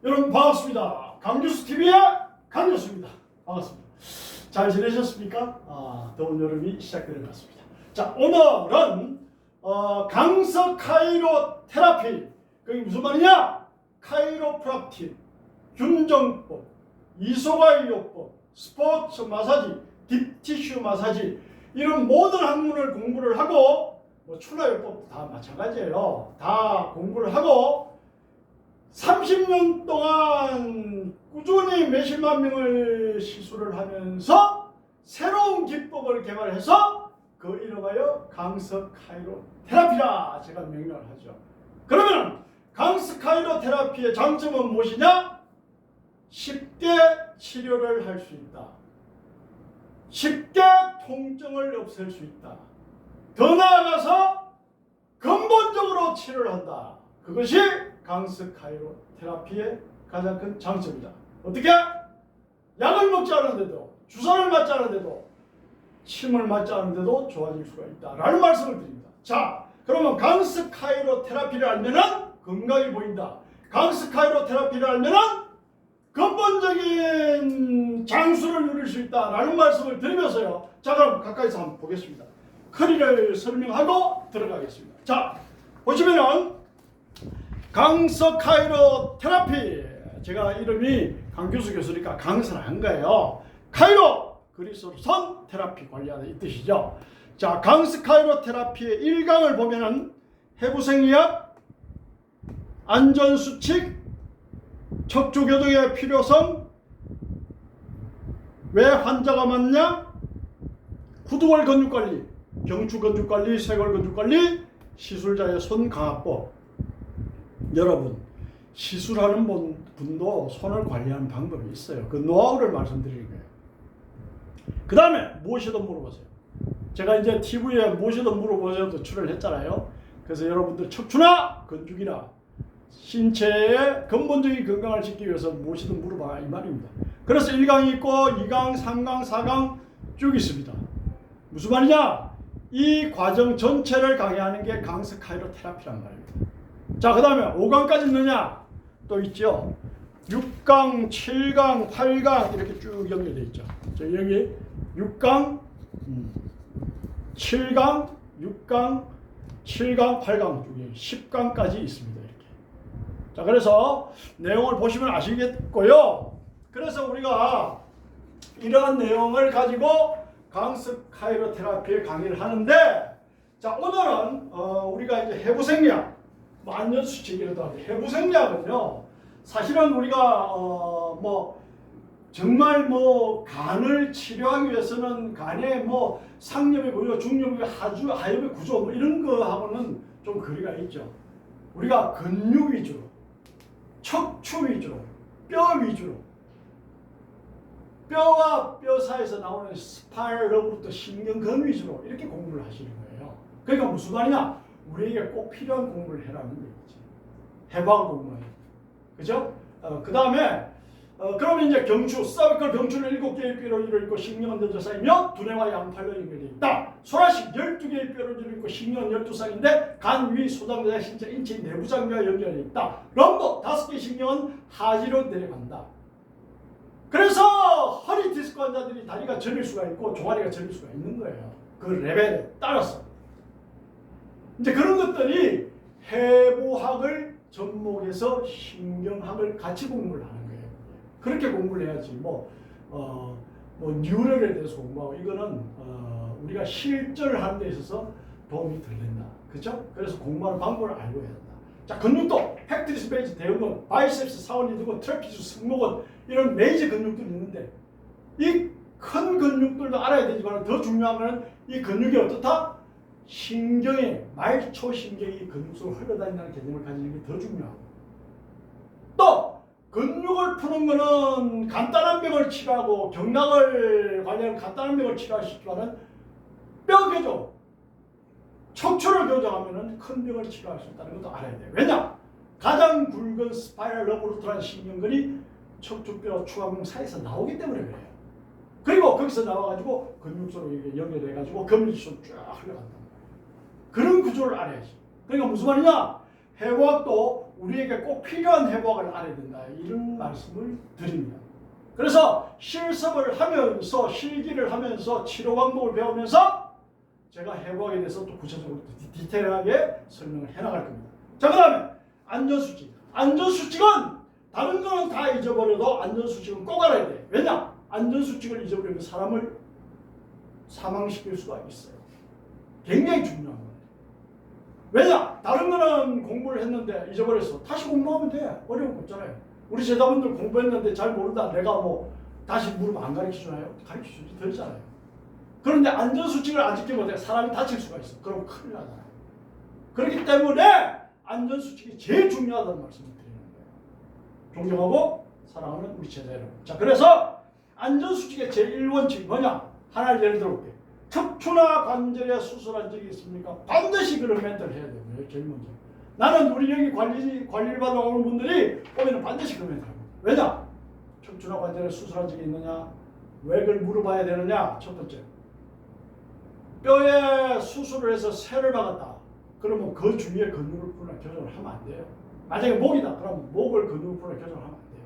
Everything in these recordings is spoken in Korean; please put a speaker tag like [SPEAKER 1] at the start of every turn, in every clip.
[SPEAKER 1] 여러분 반갑습니다. 강교수TV의 강교수입니다. 반갑습니다. 잘 지내셨습니까? 더운 여름이 시작되는 것 같습니다. 자, 오늘은 강서 카이로 테라피, 그게 무슨 말이냐? 카이로프락틱, 균정법, 이소가이요법, 스포츠 마사지, 딥티슈 마사지, 이런 모든 학문을 공부를 하고, 출하요법도 다 마찬가지예요. 다 공부를 하고 30년 동안 꾸준히 몇십만 명을 시술을 하면서 새로운 기법을 개발해서 그 이름하여 강서 카이로 테라피라 제가 명명을 하죠. 그러면 강서 카이로 테라피의 장점은 무엇이냐? 쉽게 치료를 할 수 있다. 쉽게 통증을 없앨 수 있다. 더 나아가서 근본적으로 치료를 한다. 그것이 강서 카이로 테라피의 가장 큰 장점이다. 어떻게? 약을 먹지 않은데도, 주사를 맞지 않은데도, 침을 맞지 않은데도 좋아질 수가 있다라는 말씀을 드립니다. 자, 그러면 강서 카이로 테라피를 알면은 건강이 보인다. 강서 카이로 테라피를 알면은 근본적인 장수를 누릴 수 있다라는 말씀을 드리면서요. 자, 그럼 가까이서 한번 보겠습니다. 커리를 설명하고 들어가겠습니다. 자, 보시면은 강서 카이로 테라피, 제가 이름이 강교수 교수니까 강서를 한 거예요. 카이로, 그리스어로 선, 테라피 관리하는 이 뜻이죠. 자, 강서 카이로 테라피의 1강을 보면은 해부생리학, 안전수칙, 척추교정의 필요성, 왜 환자가 많냐, 후두골 근육관리, 경추 근육관리, 쇄골 근육관리, 시술자의 손강화법. 여러분, 시술하는 분도 손을 관리하는 방법이 있어요. 그 노하우를 말씀드리는 거예요. 그 다음에 무엇이든 물어보세요. 제가 이제 TV에 무엇이든 물어보세요도 출연을 했잖아요. 그래서 여러분들 척추나 근육이나 신체의 근본적인 건강을 지키기 위해서 무엇이든 물어봐 이 말입니다. 그래서 1강이 있고 2강, 3강, 4강 쭉 있습니다. 무슨 말이냐? 이 과정 전체를 강의하는 게 강서 카이로 테라피란 말입니다. 자, 그 다음에 5강까지 있느냐? 또 있죠. 6강, 7강, 8강 이렇게 쭉 연결되어 있죠. 자, 여기 6강, 7강, 6강, 7강, 8강 중에 10강까지 있습니다. 이렇게. 자, 그래서 내용을 보시면 아시겠고요. 그래서 우리가 이러한 내용을 가지고 강서 카이로 테라피의 강의를 하는데, 자, 오늘은 우리가 이제 해부생리학, 안전수칙이라도 하죠. 해부생리학은요, 사실은 우리가 정말 간을 치료하기 위해서는 간의 상염의 구조, 중염의 하염의 구조 이런 거하고는 좀 거리가 있죠. 우리가 근육 위주로, 척추 위주로, 뼈 위주로, 뼈와 뼈 사이에서 나오는 스파이럴로부터 신경근 위주로 이렇게 공부를 하시는 거예요. 그러니까 무슨 말이냐? 우리에게 꼭 필요한 공부를 해라는 거지. 해방 공부예요. 그죠? 그 다음에 그러면 이제 경추, 서비컬 경추는 7개의 뼈로 이루어있고 신경은 던져 쌓이며 두뇌와 양팔로 연결되어 있다. 소라식 12개의 뼈로 이루어있고 신경은 12쌍인데 간, 위, 소장자, 신체, 인체 내부 장기와 연결되어 있다. 럼버 5개의 신경은 하지로 내려간다. 그래서 허리 디스크 환자들이 다리가 저릴 수가 있고 종아리가 저릴 수가 있는 거예요. 그 레벨에 따라서. 이제 그런 것들이 해부학을 접목해서 신경학을 같이 공부를 하는 거예요. 그렇게 공부를 해야지 뉴럴에 대해서 공부하고 이거는 우리가 실전하는 데 있어서 도움이 덜 된다. 그렇죠? 그래서 공부하는 방법을 알고 해야 된다. 자, 근육도 팩트리스 베이스, 대형근, 바이셉스, 사원이드근, 트래피즈, 승모근 이런 메이저 근육들이 있는데 이 큰 근육들도 알아야 되지만 더 중요한 것은 이 근육이 어떻다? 신경의 말초신경이 근육 속으로 흘러다닌다는 개념을 가지는 게 더 중요하고, 또 근육을 푸는 거는 간단한 병을 치료하고 경락을 관리하는 간단한 병을 치료할 수 있지만 뼈 교정, 척추를 교정하면 큰 병을 치료할 수 있다는 것도 알아야 돼요. 왜냐? 가장 굵은 스파이럴 러브루트라는 신경근이 척추뼈 추가근 사이에서 나오기 때문에 그래요. 그리고 거기서 나와가지고 근육 속으로 연결해가지고 근육으로 쫙 흘러간다. 그런 구조를 알아야지. 그러니까 무슨 말이냐? 해부학도 우리에게 꼭 필요한 해부학을 알아야 된다. 이런 말씀을 드립니다. 그래서 실습을 하면서 실기를 하면서 치료 방법을 배우면서 제가 해부학에 대해서 또 구체적으로 디테일하게 설명을 해나갈 겁니다. 자, 그 다음에 안전수칙. 안전수칙은 다른 거는 다 잊어버려도 안전수칙은 꼭 알아야 돼. 왜냐? 안전수칙을 잊어버리면 사람을 사망시킬 수가 있어요. 굉장히 중요한 거예요. 왜냐? 다른 거는 공부를 했는데 잊어버렸어. 다시 공부하면 돼. 어려운 거 없잖아요. 우리 제자분들 공부했는데 잘 모른다. 내가 뭐 다시 물으면 안 가르쳐주나요? 가르쳐주지 되잖아요. 그런데 안전수칙을 안 지키면 돼. 사람이 다칠 수가 있어. 그럼 큰일 나잖아요. 그렇기 때문에 안전수칙이 제일 중요하다는 말씀을 드리는 거예요. 존경하고 사랑하는 우리 제자 여러분. 자, 그래서 안전수칙의 제1원칙이 뭐냐? 하나를 예를 들어볼게요. 척추나 관절에 수술한 적이 있습니까? 반드시 그런 멘트를 해야 돼요. 제일 먼저. 나는 우리 여기 관리를 받아 오는 분들이 오면 반드시 그 멘트를 합니다. 왜냐? 척추나 관절에 수술한 적이 있느냐? 왜 그걸 물어봐야 되느냐? 첫 번째. 뼈에 수술을 해서 새를 박았다. 그러면 그 주위에 근육을 풀거나 교정을 하면 안 돼요. 만약에 목이다. 그러면 목을 근육을 풀거나 교정을 하면 안 돼요.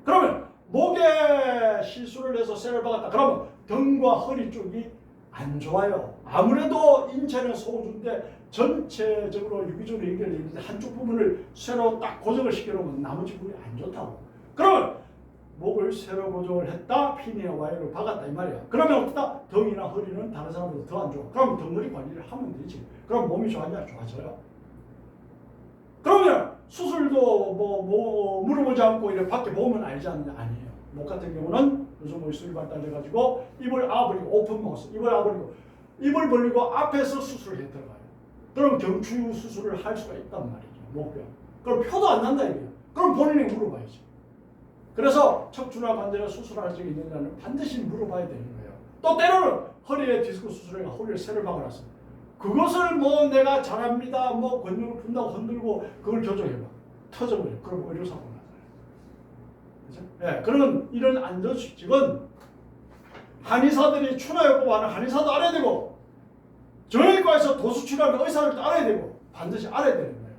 [SPEAKER 1] 그러면 목에 시술을 해서 새를 박았다. 그러면 등과 허리 쪽이 안 좋아요. 아무래도 인체는 소중인데 전체적으로 유기적으로 연결되어 있는데 한쪽 부분을 새로 딱 고정을 시켜놓으면 나머지 부분이 안 좋다고. 그러면 목을 새로 고정을 했다. 핀이나 와이어를 박았다 이 말이야. 그러면 어떻다? 등이나 허리는 다른 사람보다 더 안 좋아. 그럼 등허리 관리를 하면 되지. 그럼 몸이 좋아지냐? 좋아져요. 그러면 수술도 뭐 물어보지 않고 이렇게 밖에 보면 알지 않느냐? 아니에요. 목 같은 경우는 요즘 뭐 기술이 발달돼가지고 입을 아버리고 오픈 마우스 입을 아버리고 입을 벌리고 앞에서 수술을 해 들어가요. 그럼 경추 수술을 할 수가 있단 말이죠. 목뼈. 그럼 표도 안 난다 이거예요. 그럼 본인이 물어봐야지. 그래서 척추나 관절에 수술할 적이 있느냐는 반드시 물어봐야 되는 거예요. 또 때로는 허리에 디스크 수술해가 허리에 새를 박아놨어. 그것을 뭐 내가 잘합니다. 뭐 근육을 푼다고 흔들고 그걸 교정해봐. 터져버려. 그럼 의료사고 나잖아요. 그죠? 예, 그런 이런 안전수칙은 한의사들이 추나요법 하는 한의사도 알아야 되고 정형외과에서 도수치료하는 의사들도 알아야 되고 반드시 알아야 되는 거예요.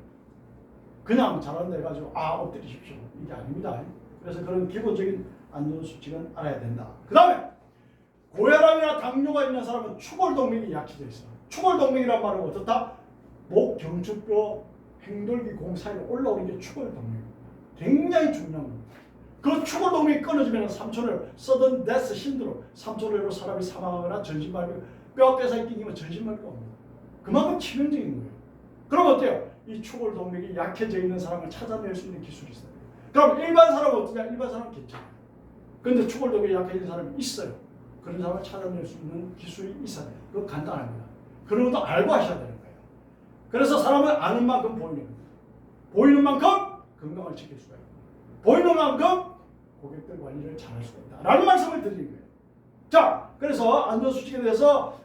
[SPEAKER 1] 그냥 잘한다 해가지고 엎드리십시오. 이게 아닙니다. 그래서 그런 기본적인 안전수칙은 알아야 된다. 그 다음에 고혈압이나 당뇨가 있는 사람은 추골동맥이 약해져 있어요. 추골동맥이란 말은 어떻다? 목, 경추뼈, 행돌기 공 사이로 올라오는 게 추골동맥입니다. 굉장히 중요한 겁니다. 그 추골동맥이 끊어지면 삼천을 서든 데스 신드롬, 삼천으로 사람이 사망하거나 전신마비, 뼈 뼈사이 끼기면 전신마비가 옵니다. 그만큼 치명적인 거예요. 그럼 어때요? 이 추골동맥이 약해져 있는 사람을 찾아낼 수 있는 기술이 있어요. 그럼 일반 사람은 어떠냐? 일반 사람은 괜찮아요. 그런데 추골동맥이 약해진 사람이 있어요. 그런 사람을 찾아낼 수 있는 기술이 있어야 돼요. 그거 간단합니다. 그런 것도 알고 하셔야 되는 거예요. 그래서 사람은 아는 만큼 보이는 겁니다. 보이는 만큼 건강을 지킬 수가 있고 보이는 만큼 고객들 관리를 잘할 수가 있다. 라는 말씀을 드리는 거예요. 자, 그래서 안전수칙에 대해서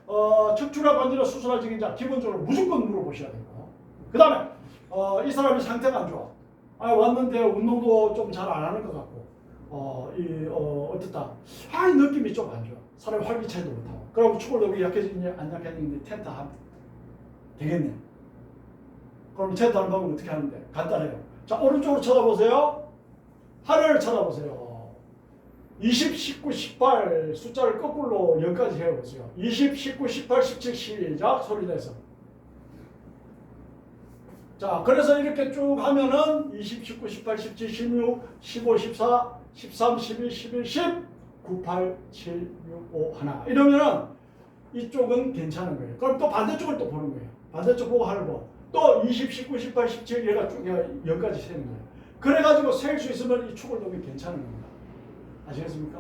[SPEAKER 1] 척추나 관절에 수술할 적인 자 기본적으로 무조건 물어보셔야 되고 그 다음에 이 사람이 상태가 안 좋아. 왔는데 운동도 좀 잘 안 하는 것 같고 어떻다. 이 느낌이 좀 안 좋아. 사람이 활기차지도 못하고. 그럼 추골동맥이 약해지냐 안 약해지는데 텐트 하면 되겠네. 그럼 텐트 하는 방법은 어떻게 하는데? 간단해요. 자, 오른쪽으로 쳐다보세요. 하늘을 쳐다보세요. 20, 19, 18 숫자를 거꾸로 10까지 해보세요. 20, 19, 18, 17 시작 소리 내서. 자, 그래서 이렇게 쭉 하면은 20, 19, 18, 17, 16, 15, 14, 13, 12, 11, 10, 9, 8, 7, 6, 5, 하나 이러면은 이쪽은 괜찮은 거예요. 그럼 또 반대쪽을 또 보는 거예요. 반대쪽 보고 하고 또 20, 19, 18, 17 얘가 쭉 10까지 세는 거예요. 그래가지고 셀 수 있으면 이 추골동이 괜찮은 겁니다. 아시겠습니까?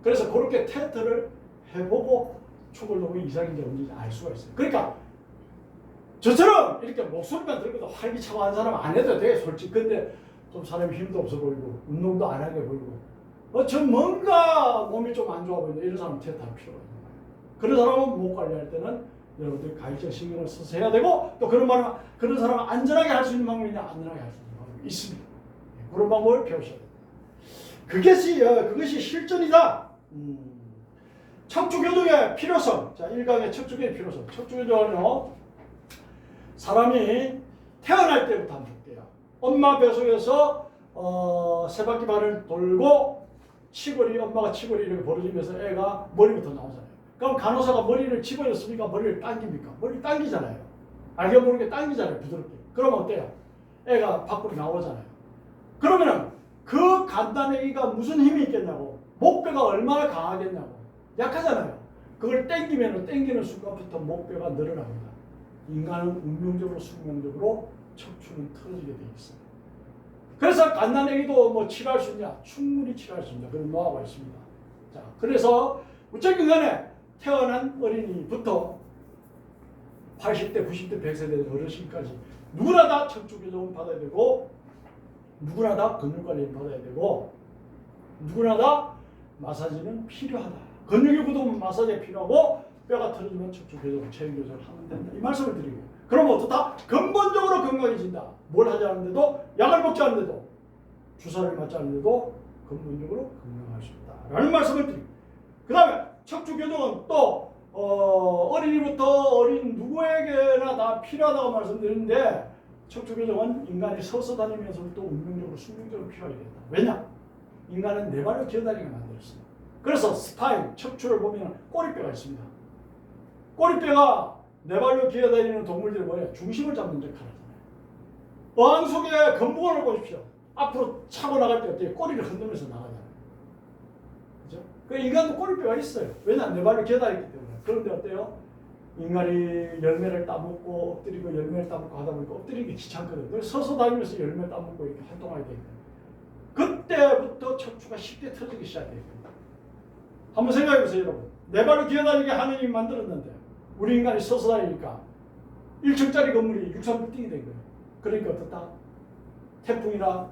[SPEAKER 1] 그래서 그렇게 테스트를 해보고 추골동이 이상인지 없는지 알 수가 있어요. 그러니까 저처럼 이렇게 목소리만 들고도 활기차고 하는 사람 안 해도 돼, 솔직히. 근데 좀 사람이 힘도 없어 보이고 운동도 안 하게 보이고 전 뭔가 몸이 좀 안 좋아 보이는데 이런 사람은 테스트 할 필요가 있는 거예요. 그런 사람은 목 관리할 때는 여러분들 가이적 신경을 써서 해야 되고 또 그런 사람은 안전하게 할 수 있는 방법이냐 안전하게 할 수 있는 방법이 있습니다. 그런 방법을 배우셔야 됩니다. 그것이 실전이다. 척추교정의 필요성. 자, 1강의 척추교정의 필요성. 척추교정은요, 사람이 태어날 때부터 한번 볼게요. 엄마 뱃속에서 세 바퀴 반을 돌고 치골이 엄마가 치골이 이렇게 벌어지면서 애가 머리부터 나오잖아요. 그럼 간호사가 머리를 집어넣습니까? 머리를 당깁니까? 머리 당기잖아요. 알게 모르게 당기잖아요. 부드럽게. 그러면 어때요? 애가 밖으로 나오잖아요. 그러면은 그 간단애기가 무슨 힘이 있겠냐고. 목뼈가 얼마나 강하겠냐고. 약하잖아요. 그걸 당기면 당기는 순간부터 목뼈가 늘어납니다. 인간은 운명적으로 숙명적으로 척추는 틀어지게 되어 있어요. 그래서 갓난아기도 뭐 치료할 수 있냐? 충분히 치료할 수 있습니다. 그런 노하우가 있습니다. 자, 그래서 어쨌든 간에 태어난 어린이부터 80대, 90대, 100세 어르신까지 누구나 다 척추 교정을 받아야 되고 누구나 다 근육 관리를 받아야 되고 누구나 다 마사지는 필요하다. 근육이 굳으면 마사지가 필요하고 뼈가 틀어지면 척추 교정, 체형 교정을 하면 된다. 이 말씀을 드리고 그러면 어떻다? 근본적으로 건강해진다. 뭘 하지 않는데도 약을 먹지 않는데도 주사를 맞지 않는데도 근본적으로 건강할 수 있다. 라는 말씀을 드리고 그 다음에 척추 교정은 또 어린이부터 어린 누구에게나 다 필요하다고 말씀드리는데 척추 교정은 인간이 서서 다니면서부터 운명적으로 숙명적으로 필요하게 된다. 왜냐? 인간은 네 발로 기어다니게 만들었습니다. 그래서 스파인, 척추를 보면 꼬리뼈가 있습니다. 꼬리뼈가 네 발로 기어다니는 동물들이 뭐예요? 중심을 잡는 역할을 하잖아요. 어항 속에 건붕어를 보십시오. 앞으로 차고 나갈 때 어때요? 꼬리를 흔들면서 나가잖아요. 그죠? 그 인간도 꼬리뼈가 있어요. 왜냐? 네 발로 기어다니기 때문에. 그런데 어때요? 인간이 열매를 따먹고 엎드리고 열매를 따먹고 하다 보니까 엎드리기 귀찮거든요. 그래서 서서 다니면서 열매 따먹고 이렇게 활동하게 되거든요. 그때부터 척추가 쉽게 터지기 시작해요. 한번 생각해 보세요, 여러분. 네 발로 기어다니게 하느님이 만들었는데 우리 인간이 서서 다니니까 1층짜리 건물이 63빌딩이 된 거예요. 그러니까 어떻다? 태풍이나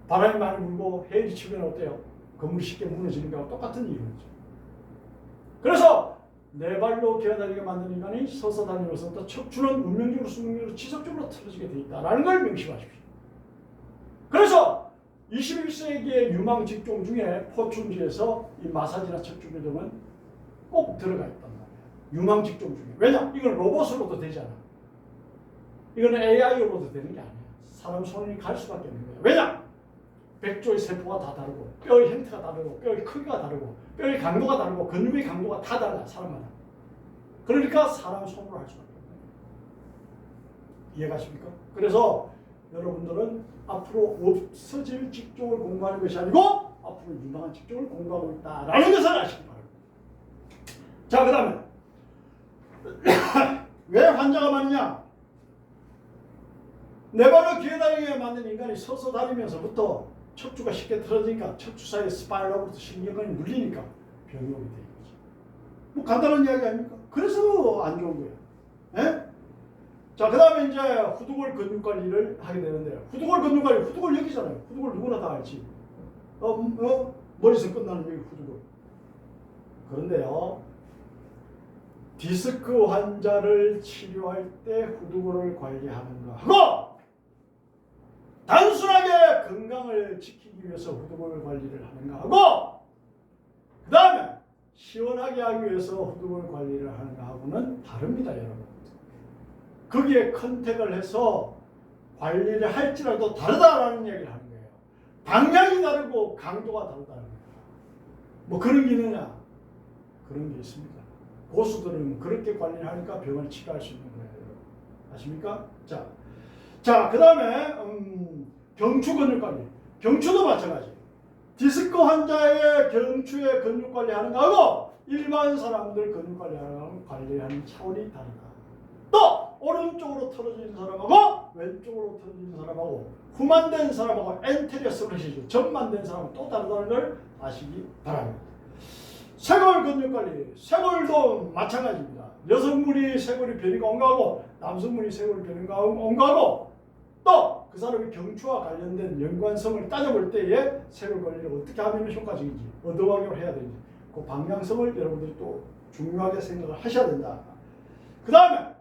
[SPEAKER 1] 바람이 많이 불고 해일이 치면 어때요? 건물이 쉽게 무너지는 거와 똑같은 이유죠. 그래서 네 발로 기어다니게 만든 인간이 서서 다니면서부터 척추는 운명적으로 숙명적으로 지속적으로 틀어지게 되어 있다는 걸 명심하십시오. 그래서 21세기의 유망 직종 중에 포춘지에서 이 마사지나 척추 교정은 꼭 들어가 있단 말이에요. 유망 직종 중에. 왜냐? 이건 로봇으로도 되잖아. 이건 AI로도 되는 게 아니에요. 사람 손이 갈 수밖에 없는 거예요. 왜냐? 백조의 세포가 다 다르고 뼈의 형태가 다르고 뼈의 크기가 다르고 뼈의 강도가 다르고 근육의 강도가 다 달라 사람마다. 그러니까 사람 손으로 할 수밖에 없는 거예요. 이해가십니까? 그래서 여러분들은 앞으로 없어질 직종을 공부하는 것이 아니고 앞으로 유망한 직종을 공부하고 있다라는 것을 아시기 바랍니다. 자, 그 다음에 왜 환자가 많으냐? 네 발로 기어다니게 만든 인간이 서서 다니면서부터 척추가 쉽게 틀어지니까 척추 사이에 스파이널로부터 신경이 눌리니까 병이 오게 되는 거죠. 뭐 간단한 이야기 아닙니까? 그래서 안 좋은 거예요. 네? 자, 그 다음에 이제 후두골 근육 관리를 하게 되는데 후두골 근육 관리, 후두골 여기잖아요. 후두골 누구나 다 알지. 머리에서 끝나는 여기 후두골. 그런데요, 디스크 환자를 치료할 때 후두골을 관리하는 거하고 단순하게 건강을 지키기 위해서 후두골 관리를 하는 거하고 그 다음에 시원하게 하기 위해서 후두골 관리를 하는 거하고는 다릅니다, 여러분. 거기에 컨택을 해서 관리를 할지라도 다르다라는 얘기를 하는 거예요. 방향이 다르고 강도가 다르다는 거예요. 뭐 그런 게 있느냐? 그런 게 있습니다. 고수들은 그렇게 관리를 하니까 병을 치료할 수 있는 거예요. 아십니까? 자, 그 다음에 경추 근육 관리. 경추도 마찬가지. 디스크 환자의 경추의 근육 관리하는 거하고 일반 사람들 근육 관리하는 차원이 다르다. 또 오른쪽으로 틀어지는 사람하고 왼쪽으로 틀어지는 사람하고 후만된 사람하고 엔테리어 스플래시즈 전만된 사람은 또 다르다는 걸 아시기 바랍니다. 쇄골 근육 관리, 쇄골도 마찬가지입니다. 여성분이 쇄골이 변이가 온거하고 남성분이 쇄골이 변이가 온거하고 또 그 사람의 경추와 관련된 연관성을 따져볼 때에 쇄골 관리를 어떻게 하면 효과적인지 어떤 방향으로 해야 되는지 그 방향성을 여러분들이 또 중요하게 생각을 하셔야 된다. 그 다음에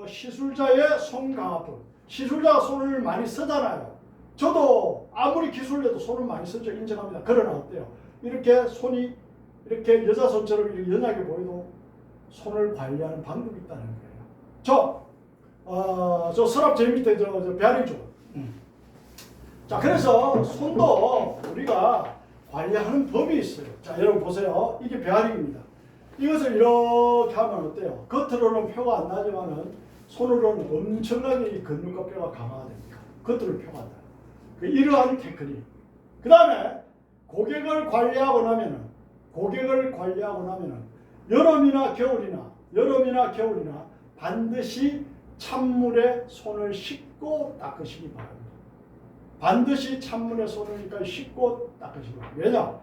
[SPEAKER 1] 시술자의 손 강압법. 시술자가 손을 많이 쓰잖아요. 저도 아무리 기술해도 손을 많이 쓰죠. 인정합니다. 그러나 어때요? 이렇게 손이 이렇게 여자 손처럼 이렇게 연하게 보여도 손을 관리하는 방법이 있다는 거예요. 저 서랍 제일 밑에 저 배앓이죠. 자, 그래서 손도 우리가 관리하는 법이 있어요. 자, 여러분 보세요. 이게 배앓이입니다. 이것을 이렇게 하면 어때요? 겉으로는 표가 안 나지만은 손으로는 엄청나게 이 근육과 뼈가 강화가 됩니다. 겉으로 표가 안 나요. 이러한 테크닉. 그 다음에 고객을 관리하고 나면은 여름이나 겨울이나 반드시 찬물에 손을 씻고 닦으시기 바랍니다. 반드시 찬물에 손을 씻고 닦으시기 바랍니다. 왜냐?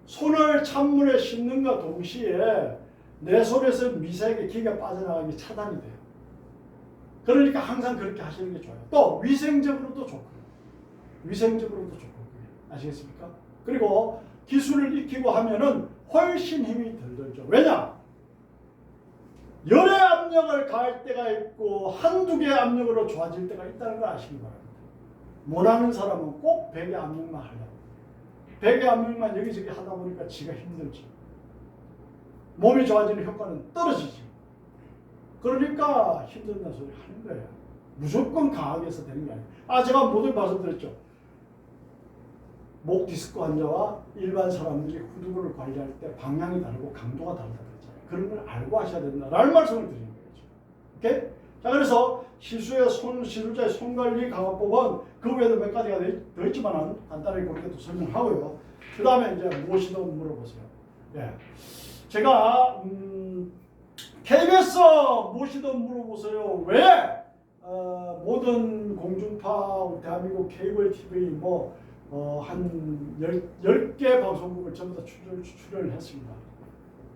[SPEAKER 1] 손을 찬물에 씻는과 동시에 내 손에서 미세하게 기가 빠져나가기 차단이 돼요. 그러니까 항상 그렇게 하시는 게 좋아요. 또 위생적으로도 좋고요. 아시겠습니까? 그리고 기술을 익히고 하면은 훨씬 힘이 덜 들죠. 왜냐? 열의 압력을 가할 때가 있고 한두 개의 압력으로 좋아질 때가 있다는 걸 아시기 바랍니다. 못하는 사람은 꼭 100의 압력만 하려고. 100의 압력만 여기저기 하다 보니까 지가 힘들지. 몸이 좋아지는 효과는 떨어지지. 그러니까 힘든다는 소리 하는 거예요. 무조건 강하게 해서 되는 게 아니에요. 제가 모두 말씀드렸죠. 목 디스크 환자와 일반 사람들이 후두부를 관리할 때 방향이 다르고 강도가 다르다고 했잖아요. 그런 걸 알고 하셔야 된다라는 말씀을 드리는 거죠. 오케이? 자, 그래서 시술자의 손관리 강화법은 그 외에도 몇 가지가 더 있지만 간단하게 그렇게 또 설명하고요. 그 다음에 이제 무엇이든 물어보세요. 예. 제가 KBS 무엇이든 물어보세요. 왜 모든 공중파 대한민국 케이블 TV 한 10개 방송국을 전부 다 출연을 했습니다.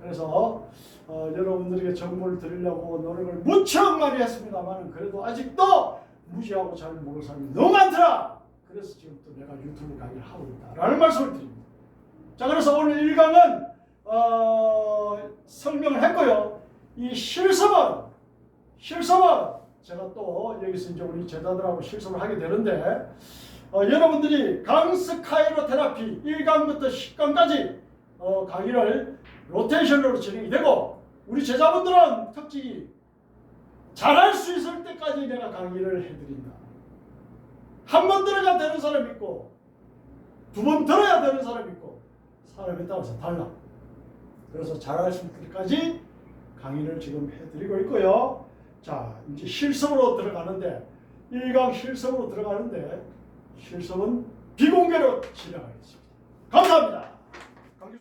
[SPEAKER 1] 그래서 여러분들에게 정보를 드리려고 노력을 무척 많이 했습니다만 그래도 아직도 무시하고 잘 모르는 사람이 너무 많더라. 그래서 지금 또 내가 유튜브 강의를 하고 있다라는 말씀을 드립니다. 자, 그래서 오늘 1강은 설명을 했고요. 이 실습은 제가 또 여기서 이제 우리 제자들하고 실습을 하게 되는데 여러분들이 강스카이로 테라피 1강부터 10강까지 강의를 로테이션으로 진행이 되고 우리 제자분들은 특징이 잘할 수 있을 때까지 내가 강의를 해드린다. 한 번 들어야 되는 사람이 있고 두 번 들어야 되는 사람이 있고 사람에 따라서 달라. 그래서 잘할 수 있을 때까지 강의를 지금 해드리고 있고요. 자, 이제 실습으로 들어가는데 1강 실습으로 들어가는데 실습은 비공개로 진행하겠습니다. 감사합니다.